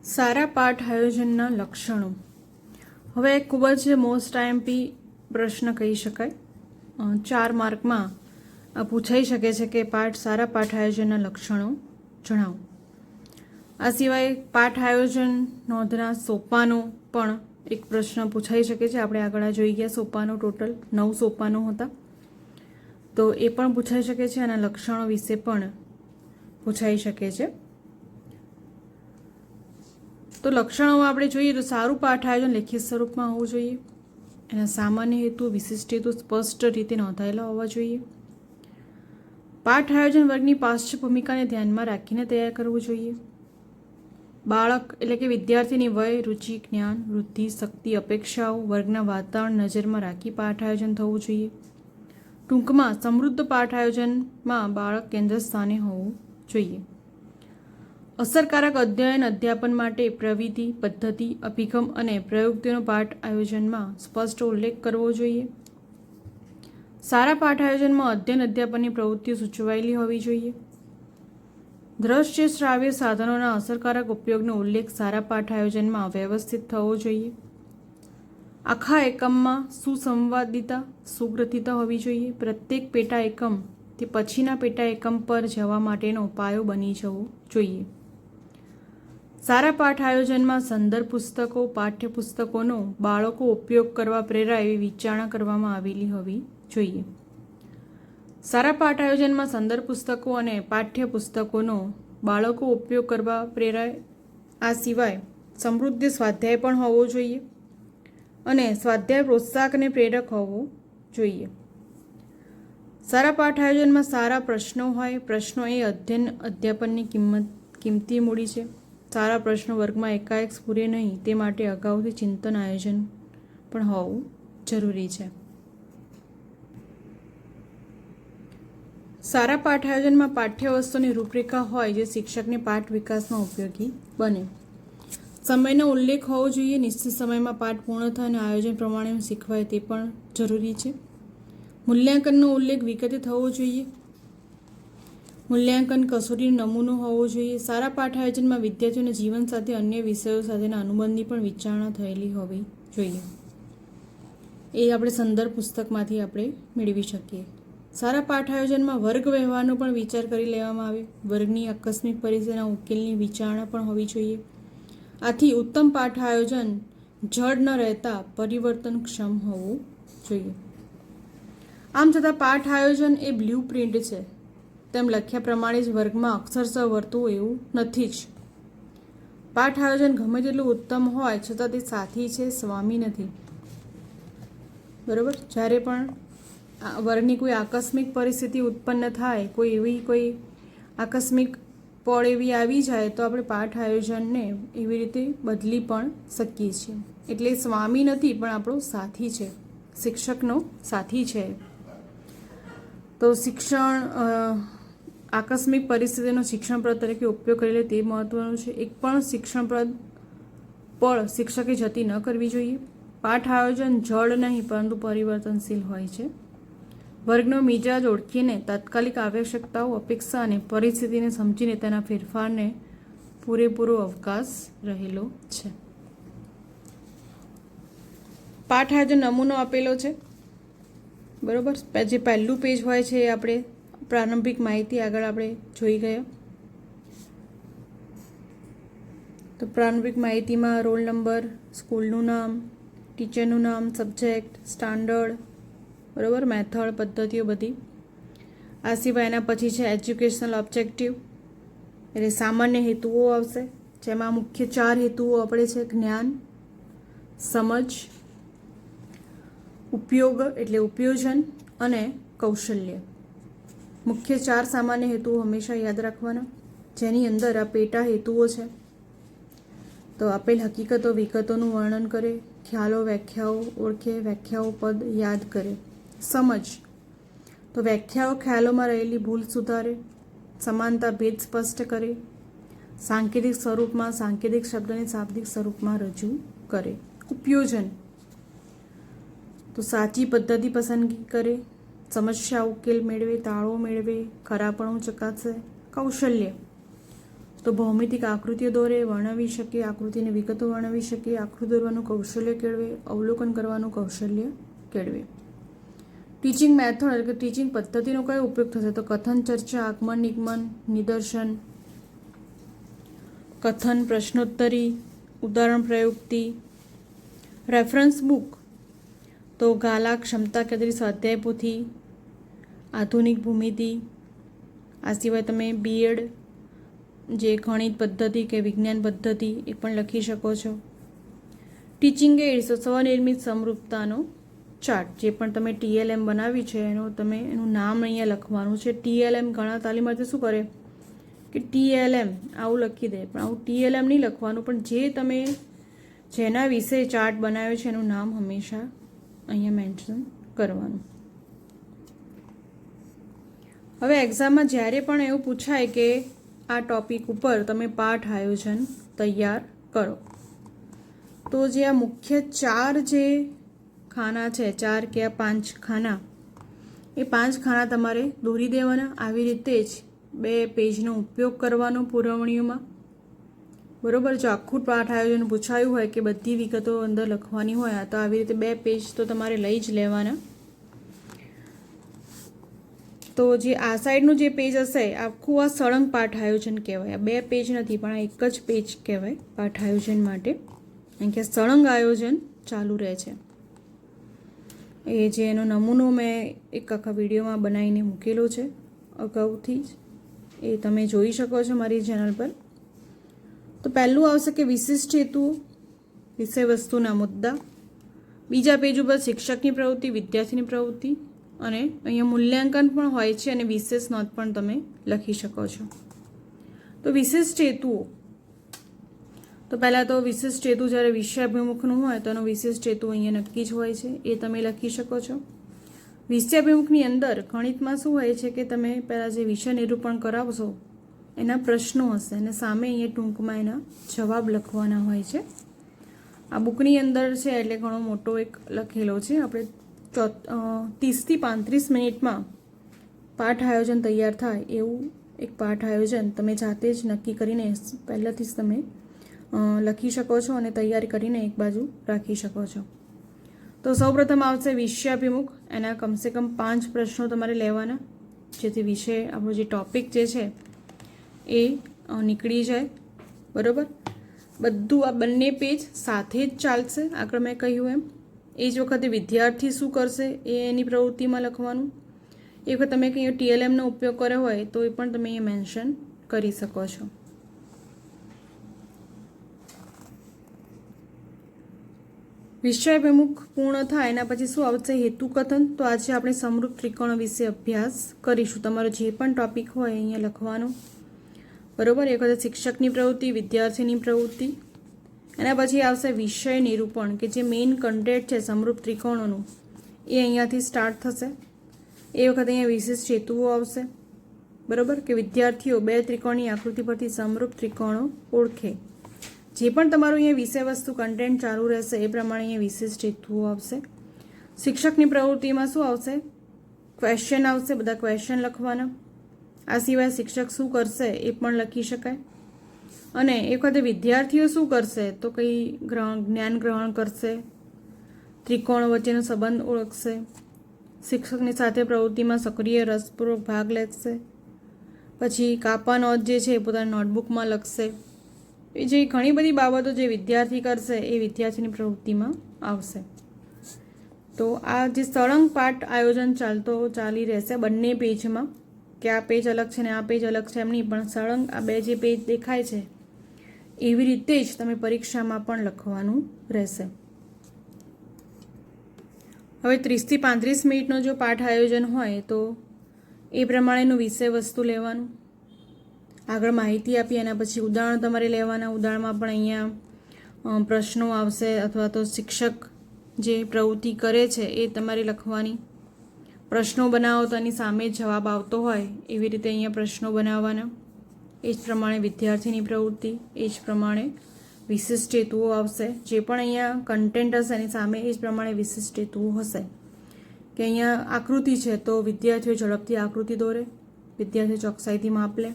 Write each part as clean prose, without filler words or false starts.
સારા પાઠ આયોજનના લક્ષણો. હવે ખૂબ જ મોસ્ટ આઈએમપી પ્રશ્ન કહી શકાય. 4 માર્કમાં પૂછાઈ શકે છે કે સારા પાઠ આયોજનના લક્ષણો જણાવો. આ સિવાય પાઠ આયોજન નોંધના સોપાનો પણ એક પ્રશ્ન પૂછાઈ શકે છે. આપણે આગળ જોઈ ગયા સોપાનો, ટોટલ 9 સોપાનો હતા, તો એ પણ પૂછાઈ શકે છે. અને લક્ષણો વિશે પણ પૂછાઈ શકે છે. તો લક્ષણોમાં આપણે જોઈએ તો સારું પાઠ આયોજન લેખિત સ્વરૂપમાં હોવું જોઈએ. એના સામાન્ય હેતુ, વિશિષ્ટ હેતુ સ્પષ્ટ રીતે નોંધાયેલા હોવા જોઈએ. પાઠ આયોજન વર્ગની પાશ્ચ ભૂમિકાને ધ્યાનમાં રાખીને તૈયાર કરવું જોઈએ. બાળક એટલે કે વિદ્યાર્થીની વય, રુચિ, જ્ઞાન, વૃદ્ધિ, શક્તિ, અપેક્ષાઓ, વર્ગના વાતાવરણ નજરમાં રાખી પાઠ આયોજન થવું જોઈએ. ટૂંકમાં સમૃદ્ધ પાઠ આયોજનમાં બાળક કેન્દ્ર સ્થાને હોવું જોઈએ. અસરકારક અધ્યયન અધ્યાપન માટે પ્રવિધિ, પદ્ધતિ, અભિગમ અને પ્રયુક્તિનો પાઠ આયોજનમાં સ્પષ્ટ ઉલ્લેખ કરવો જોઈએ. સારા પાઠ આયોજનમાં અધ્યયન અધ્યાપનની પ્રવૃત્તિઓ સૂચવાયેલી હોવી જોઈએ. દ્રશ્ય શ્રાવ્ય સાધનોના અસરકારક ઉપયોગનો ઉલ્લેખ સારા પાઠ આયોજનમાં વ્યવસ્થિત થવો જોઈએ. આખા એકમમાં સુસંવાદિતા, સુગ્રથિતા હોવી જોઈએ. પ્રત્યેક પેટા એકમ તે પછીના પેટા એકમ પર જવા માટેનો પાયો બની જવો જોઈએ. સારા પાઠ આયોજનમાં સંદર્ભ પુસ્તકો, પાઠ્યપુસ્તકોનો બાળકો ઉપયોગ કરવા પ્રેરાય એવી વિચારણા કરવામાં આવેલી હોવી જોઈએ. સારા પાઠ આયોજનમાં સંદર્ભ પુસ્તકો અને પાઠ્યપુસ્તકોનો બાળકો ઉપયોગ કરવા પ્રેરાય. આ સિવાય સમૃદ્ધ સ્વાધ્યાય પણ હોવો જોઈએ અને સ્વાધ્યાય પ્રોત્સાહક અને પ્રેરક હોવો જોઈએ. સારા પાઠ આયોજનમાં સારા પ્રશ્નો હોય. પ્રશ્નો એ અધ્યયન અધ્યાપનની કિંમતી મૂડી છે. સારા પ્રશ્નો વર્ગમાં એકાએક સ્ફુરે નહીં તે માટે અગાઉથી ચિંતન આયોજન પણ હોવું જરૂરી છે. સારા પાઠ આયોજનમાં પાઠ્યવસ્તુની રૂપરેખા હોય જે શિક્ષકને પાઠ વિકાસમાં ઉપયોગી બને. સમયનો ઉલ્લેખ હોવો જોઈએ. નિશ્ચિત સમયમાં પાઠ પૂર્ણ થાય અને આયોજન પ્રમાણે શીખવાય તે પણ જરૂરી છે. મૂલ્યાંકનનો ઉલ્લેખ વિગતે થવો જોઈએ. મૂલ્યાંકન કસોટીનો નમૂનો હોવો જોઈએ. સારા પાઠ આયોજનમાં વિદ્યાર્થીઓના જીવન સાથે અન્ય વિષયો સાથેના અનુબંધની પણ વિચારણા થયેલી હોવી જોઈએ. એ આપણે સંદર્ભ પુસ્તકમાંથી આપણે મેળવી શકીએ. સારા પાઠ આયોજનમાં વર્ગ વ્યવહારનો પણ વિચાર કરી લેવામાં આવે. વર્ગની આકસ્મિક પરિસ્થિતિના ઉકેલની વિચારણા પણ હોવી જોઈએ. આથી ઉત્તમ પાઠ આયોજન જડ ન રહેતા પરિવર્તનક્ષમ હોવું જોઈએ. આમ છતાં પાઠ આયોજન એ બ્લુ પ્રિન્ટ છે તેમ લખ્યા પ્રમાણે જ વર્ગમાં અક્ષરશઃ વર્તવું એવું નથી જ. પાઠ આયોજન ગમે તેટલું ઉત્તમ હોય છતાં તે સાથી છે, સ્વામી નથી. બરાબર. જ્યારે પણ વર્ગની કોઈ આકસ્મિક પરિસ્થિતિ ઉત્પન્ન થાય, કોઈ આકસ્મિક પળ એવી આવી જાય તો આપણે પાઠ આયોજનને એવી રીતે બદલી પણ શકીએ છીએ. એટલે સ્વામી નથી પણ આપણો સાથી છે, શિક્ષકનો સાથી છે. તો શિક્ષણ આકસ્મિક પરિસ્થિતિનો શિક્ષણપ્રદ તરીકે ઉપયોગ કરી લે તે મહત્વનું છે. એક પણ શિક્ષણપ્રદ પળ શિક્ષકે જતી ન કરવી જોઈએ. પાઠ આયોજન જડ નહીં પરંતુ પરિવર્તનશીલ હોય છે. વર્ગનો મિજાજ ઓળખીને તાત્કાલિક આવશ્યકતાઓ, અપેક્ષા અને પરિસ્થિતિને સમજીને તેના ફેરફારને પૂરેપૂરો અવકાશ રહેલો છે. પાઠ આયોજન નમૂનો આપેલો છે. બરાબર. જે પહેલું પેજ હોય છે એ આપણે પ્રારંભિક માહિતી આગળ આપણે જોઈ ગયા. તો પ્રારંભિક માહિતીમાં રોલ નંબર, સ્કૂલનું નામ, ટીચરનું નામ, સબ્જેક્ટ, સ્ટાન્ડર્ડ, બરાબર, મેથડ, પદ્ધતિઓ બધી. આ સિવાય એના પછી છે એજ્યુકેશનલ ઓબ્જેક્ટિવ, એટલે સામાન્ય હેતુઓ આવશે, જેમાં મુખ્ય 4 હેતુઓ આપણે છે: જ્ઞાન, સમજ, ઉપયોગ એટલે ઉપયોજન અને કૌશલ્ય. મુખ્ય 4 સામાન્ય હેતુઓ હંમેશા યાદ રાખવાના, જેની અંદર આ પેટા હેતુઓ છે. તો આપેલ હકીકતો, વિગતોનું વર્ણન કરે, ખ્યાલો, વ્યાખ્યાઓ ઓળખે, વ્યાખ્યાઓ પદ યાદ કરે. સમજ તો વ્યાખ્યાઓ ખ્યાલોમાં રહેલી ભૂલ સુધારે, સમાનતા ભેદ સ્પષ્ટ કરે, સાંકેતિક સ્વરૂપમાં સાંકેતિક શબ્દને શાબ્દિક સ્વરૂપમાં રજૂ કરે. ઉપયોજન તો સાચી પદ્ધતિ પસંદગી કરે, સમસ્યા ઉકેલ મેળવે, તાળો મેળવે, ખરાપણું ચકાસે. કૌશલ્ય તો ભૌમિતિક આકૃતિઓ દોરે, વર્ણવી શકે, આકૃતિની વિગતો વર્ણવી શકે, આકૃતિ દોરવાનું કૌશલ્ય કેળવે, અવલોકન કરવાનું કૌશલ્ય કેળવે. ટીચિંગ મેથડ એટલે કે ટીચિંગ પદ્ધતિનો કયો ઉપયોગ થશે? તો કથન, ચર્ચા, આગમન, નિગમન, નિદર્શન, કથન, પ્રશ્નોત્તરી, ઉદાહરણ પ્રયુક્તિ. રેફરન્સ બુક તો ગાલા, ક્ષમતા કેન્દ્રિત સ્વાધ્યાય પોથી, આધુનિક ભૂમિતિ. આ સિવાય તમે બીએડ જે ગણિત પદ્ધતિ કે વિજ્ઞાન પદ્ધતિ એ પણ લખી શકો છો. ટીચિંગ એડ્સ તો સ્વનિર્મિત સમરૂપતાનો ચાર્ટ, જે પણ તમે TLM બનાવી છે એનું નામ અહીંયા લખવાનું છે. TLM ઘણા તાલીમાર્થી શું કરે કે TLM આવું લખી દે, પણ આવું TLM નહીં લખવાનું, પણ જે તમે જેના વિશે ચાર્ટ બનાવ્યો છે એનું નામ હંમેશા અહીંયા મેન્શન કરવાનું. હવે એક્ઝામમાં જ્યારે પણ એવું પૂછાય કે આ ટોપિક ઉપર તમે પાઠ આયોજન તૈયાર કરો, તો જે આ મુખ્ય 4 જે ખાના છે, 4 કે 5 ખાના, એ 5 ખાના તમારે દોરી દેવાના. આવી રીતે જ 2 પેજનો ઉપયોગ કરવાનો પુરવણીઓમાં. બરોબર, જો આખું પાઠ આયોજન પૂછાયું હોય કે બધી વિગતો અંદર લખવાની હોય તો આવી રીતે 2 પેજ તો તમારે લઈ જ લેવાના. તો જે આ સાઈડનું જે પેજ હશે આખું આ સળંગ પાઠ આયોજન કહેવાય. આ 2 પેજ નથી, પણ આ એક જ પેજ કહેવાય પાઠ આયોજન માટે. કારણ કે સળંગ આયોજન ચાલુ રહે છે. એ જે એનો નમૂનો મેં એક આખા વિડીયોમાં બનાવીને મૂકેલો છે અગાઉથી જ, એ તમે જોઈ શકો છો મારી ચેનલ પર. તો પહેલું આવશે કે વિશિષ્ટ હેતુઓ, વિષય વસ્તુના મુદ્દા. બીજા પેજ ઉપર શિક્ષકની પ્રવૃત્તિ, વિદ્યાર્થીની પ્રવૃત્તિ, અને અહીંયા મૂલ્યાંકન પણ હોય છે અને વિશેષ નોંધ પણ તમે લખી શકો છો. તો વિશિષ્ટ હેતુઓ, તો પહેલાં તો વિશિષ્ટ હેતુ જ્યારે વિષયાભિમુખનું હોય તો એનો વિશિષ્ટ હેતુ અહીંયા નક્કી જ હોય છે, એ તમે લખી શકો છો. વિષયાભિમુખની અંદર ગણિતમાં શું હોય છે કે તમે પહેલાં જે વિષય નિરૂપણ કરાવશો એના પ્રશ્નો હશે અને સામે અહીંયા ટૂંકમાં એના જવાબ લખવાના હોય છે. આ બુકની અંદર છે એટલે ઘણો મોટો એક લખેલો છે. આપણે 30 થી 35 મિનિટમાં પાઠ આયોજન તૈયાર થાય એવું એક પાઠ આયોજન તમે જાતે જ નક્કી કરીને પહેલાંથી જ તમે લખી શકો છો અને તૈયારી કરીને એક બાજુ રાખી શકો છો. તો સૌપ્રથમ આવશે વિષયાભિમુખ. એના કમસે કમ 5 પ્રશ્નો તમારે લેવાના, જેથી વિષય આપણો જે ટોપિક જે છે એ નીકળી જાય. બરાબર, બધું આ બંને પેજ સાથે જ ચાલશે આગળ મેં કહ્યું એમ. એ જ વખતે વિદ્યાર્થી શું કરશે એ એની પ્રવૃત્તિમાં લખવાનું. એ વખત તમે કંઈ TLMનો ઉપયોગ કર્યો હોય તો એ પણ તમે એ મેન્શન કરી શકો છો. વિષયાભિમુખ પૂર્ણ થાય એના પછી શું આવશે? હેતુકથન. તો આજે આપણે સમરૂપ ત્રિકોણો વિશે અભ્યાસ કરીશું. તમારો જે પણ ટોપિક હોય અહીંયા લખવાનો. બરાબર, એ વખતે શિક્ષકની પ્રવૃત્તિ, વિદ્યાર્થીની પ્રવૃત્તિ. એના પછી આવશે વિષય નિરૂપણ, કે જે મેઇન કન્ટેન્ટ છે સમરૂપ ત્રિકોણોનું એ અહીંયાથી સ્ટાર્ટ થશે. એ વખતે અહીંયા વિશિષ્ટ હેતુઓ આવશે. બરાબર, કે વિદ્યાર્થીઓ 2 ત્રિકોણની આકૃતિ પરથી સમરૂપ ત્રિકોણો ઓળખે. જે પણ તમારું અહીંયા વિષય વસ્તુ કન્ટેન્ટ ચાલુ રહેશે એ પ્રમાણે અહીંયા વિશિષ્ટ હેતુઓ આવશે. શિક્ષકની પ્રવૃત્તિમાં શું આવશે? ક્વેશ્ચન આવશે, બધા ક્વેશ્ચન લખવાના. આ સિવાય શિક્ષક શું કરશે એ પણ લખી શકાય. અને એ વખતે વિદ્યાર્થીઓ શું કરશે? તો કંઈ જ્ઞાન ગ્રહણ કરશે, ત્રિકોણ વચ્ચેનો સંબંધ ઓળખશે, શિક્ષકની સાથે પ્રવૃત્તિમાં સક્રિય રસપૂર્વક ભાગ લેશે. પછી કાપા નોંધ જે છે એ પોતાની નોટબુકમાં લખશે. એ જે ઘણી બધી બાબતો જે વિદ્યાર્થી કરશે એ વિદ્યાર્થીની પ્રવૃત્તિમાં આવશે. તો આ જે સળંગ પાઠ આયોજન ચાલી રહેશે બંને પેજમાં, કે આ પેજ અલગ છે ને આ પેજ અલગ છે એમ નહીં, પણ સળંગ આ 2 જે પેજ દેખાય છે એવી રીતે જ તમે પરીક્ષામાં પણ લખવાનું રહેશે. હવે 30 થી 35 મિનિટનો જો પાઠ આયોજન હોય તો એ પ્રમાણેનું વિષય વસ્તુ લેવાનું. આગળ માહિતી આપી એના પછી ઉદાહરણ તમારે લેવાના. ઉદાહરણમાં પણ અહીંયા પ્રશ્નો આવશે, અથવા તો શિક્ષક જે પ્રવૃત્તિ કરે છે એ તમારે લખવાની. પ્રશ્નો બનાવો તો એની સામે જવાબ આવતો હોય એવી રીતે અહીંયા પ્રશ્નો બનાવવાના. એ જ પ્રમાણે વિદ્યાર્થીની પ્રવૃત્તિ, એ જ પ્રમાણે વિશિષ્ટ હેતુઓ આવશે. જે પણ અહીંયા કન્ટેન્ટ હશે એની સામે એ જ પ્રમાણે વિશિષ્ટ હેતુઓ હશે. કે અહીંયા આકૃતિ છે તો વિદ્યાર્થીઓ ઝડપથી આકૃતિ દોરે, વિદ્યાર્થીઓ ચોકસાઈથી માપ લે.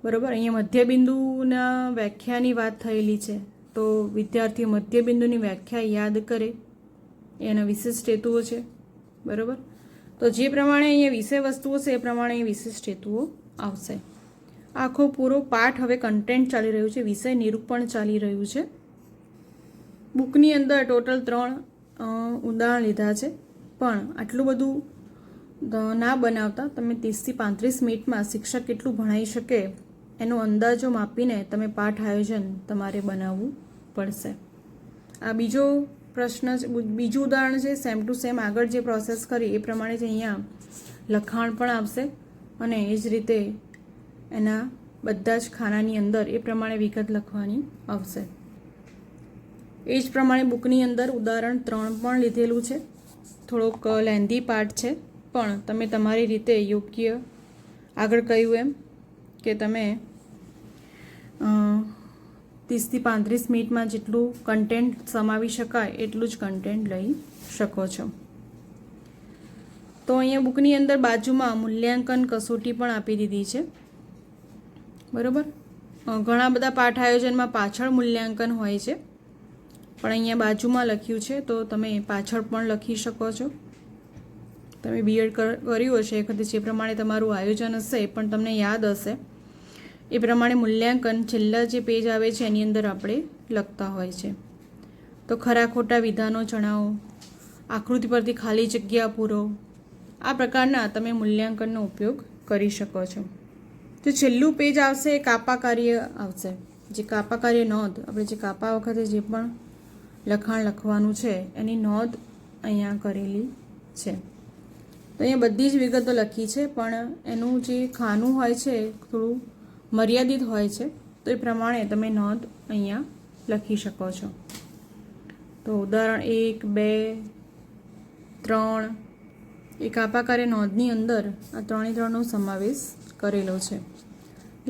બરાબર. અહીંયા મધ્યબિંદુના વ્યાખ્યાની વાત થયેલી છે, તો વિદ્યાર્થીઓ મધ્યબિંદુની વ્યાખ્યા યાદ કરે, એના વિશિષ્ટ હેતુઓ છે. બરાબર. તો જે પ્રમાણે અહીંયા વિષય વસ્તુઓ છે એ પ્રમાણે અહીં વિશિષ્ટ હેતુઓ આવશે. આખો પૂરો પાઠ હવે કન્ટેન્ટ ચાલી રહ્યું છે, વિષય નિરૂપણ ચાલી રહ્યું છે. બુકની અંદર ટોટલ 3 ઉદાહરણ લીધા છે, પણ આટલું બધું ના બનાવતા તમે 30 થી 35 મિનિટમાં શિક્ષક કેટલું ભણાવી શકે એનો અંદાજો માપીને તમે પાઠ આયોજન તમારે બનાવવું પડશે. આ બીજો પ્રશ્ન છે, બીજું ઉદાહરણ છે. સેમ ટુ સેમ આગળ જે પ્રોસેસ કરી એ પ્રમાણે જ અહીંયા લખાણ પણ આવશે અને એ જ રીતે એના બધા જ ખાનાની અંદર એ પ્રમાણે વિગત લખવાની આવશે. એ જ પ્રમાણે બુકની અંદર ઉદાહરણ 3 પણ લીધેલું છે. થોડોક લેન્ધી પાર્ટ છે, પણ તમે તમારી રીતે યોગ્ય આગળ કહ્યું એમ કે તમે 30 થી 35 મિનિટમાં જેટલું કન્ટેન્ટ સમાવી શકાય એટલું જ કન્ટેન્ટ લઈ શકો છો. તો અહીંયા બુકની અંદર બાજુમાં મૂલ્યાંકન કસોટી પણ આપી દીધી છે. બરાબર. ઘણા બધા પાઠ આયોજનમાં પાછળ મૂલ્યાંકન હોય છે, પણ અહીંયા બાજુમાં લખ્યું છે, તો તમે પાછળ પણ લખી શકો છો. તમે બીએડ કર્યું હશે એ વખતે જે પ્રમાણે તમારું આયોજન હશે એ પણ તમને યાદ હશે, એ પ્રમાણે મૂલ્યાંકન છેલ્લા જે પેજ આવે છે એની અંદર આપણે લખતા હોય છે. તો ખરા ખોટા વિધાનો જણાવો, આકૃતિ પરથી ખાલી જગ્યા પૂરો, આ પ્રકારના તમે મૂલ્યાંકનનો ઉપયોગ કરી શકો છો. તો છેલ્લું પેજ આવશે એ કાપા કાર્ય આવશે. જે કાપા કાર્ય નોંધ, આપણે જે કાપા વખતે જે પણ લખાણ લખવાનું છે એની નોંધ અહીંયા કરેલી છે. તો અહીંયા બધી જ વિગતો લખી છે, પણ એનું જે ખાનું હોય છે થોડું મર્યાદિત હોય છે, તો એ પ્રમાણે તમે નોંધ અહીંયા લખી શકો છો. તો ઉદાહરણ 1, 2, 3 એ કાપા કાર્ય નોંધની અંદર આ 3નો સમાવેશ કરેલો છે.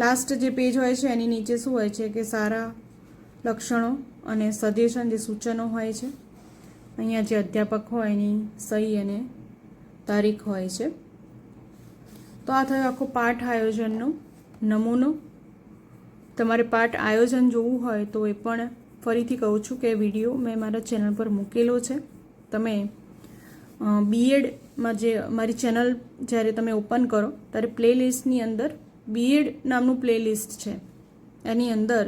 લાસ્ટ જે પેજ હોય છે એની નીચે શું હોય છે કે સારા લક્ષણો અને સજેશન જે સૂચનો હોય છે. અહીંયા જે અધ્યાપક હોય એની સહી અને તારીખ હોય છે. તો આ થયો આખો પાઠ આયોજનનો નમૂનો. તમારે પાઠ આયોજન જોવું હોય તો એ પણ ફરીથી કહું છું કે વિડીયો મેં મારા ચેનલ પર મૂકેલો છે. તમે બીએડમાં જે મારી ચેનલ જ્યારે તમે ઓપન કરો ત્યારે પ્લેલિસ્ટની અંદર બીએડ નામનું પ્લેલિસ્ટ છે, એની અંદર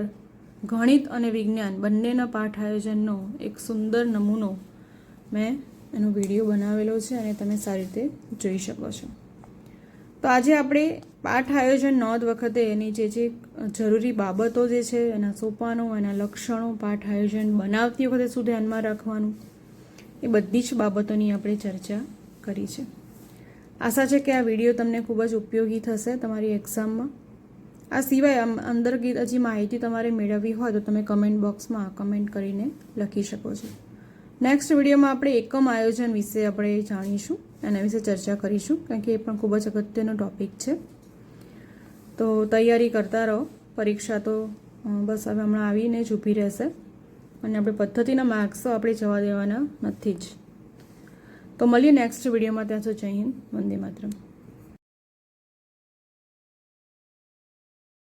ગણિત અને વિજ્ઞાન બંનેના પાઠ આયોજનનો એક સુંદર નમૂનો મેં એનો વિડીયો બનાવેલો છે અને તમે સારી રીતે જોઈ શકો છો. તો આજે આપણે પાઠ આયોજન નોંધ વખતે એની જે જરૂરી બાબતો જે છે, એના સોપાનો, એના લક્ષણો, પાઠ આયોજન બનાવતી વખતે શું ધ્યાનમાં રાખવાનું, એ બધી જ બાબતોની આપણે ચર્ચા કરી છે. આશા છે કે આ વિડીયો તમને ખૂબ જ ઉપયોગી થશે તમારી એક્ઝામમાં. આ સિવાય અંદર હજી માહિતી તમારે મેળવવી હોય તો તમે કમેન્ટ બોક્સમાં કમેન્ટ કરીને લખી શકો છો. નેક્સ્ટ વિડીયોમાં આપણે એકમ આયોજન વિશે આપણે જાણીશું, એના વિશે ચર્ચા કરીશું, કારણ કે એ પણ ખૂબ જ અગત્યનો ટૉપિક છે. તો તૈયારી કરતા રહો. પરીક્ષા તો બસ હવે હમણાં આવીને જ ઊભી રહેશે અને આપણે પદ્ધતિના માર્ક્સ તો આપણે જવા દેવાના નથી જ. તો મળીએ નેક્સ્ટ વિડીયોમાં. ત્યાં સુધી જય હિન્દ, વંદે માતરમ.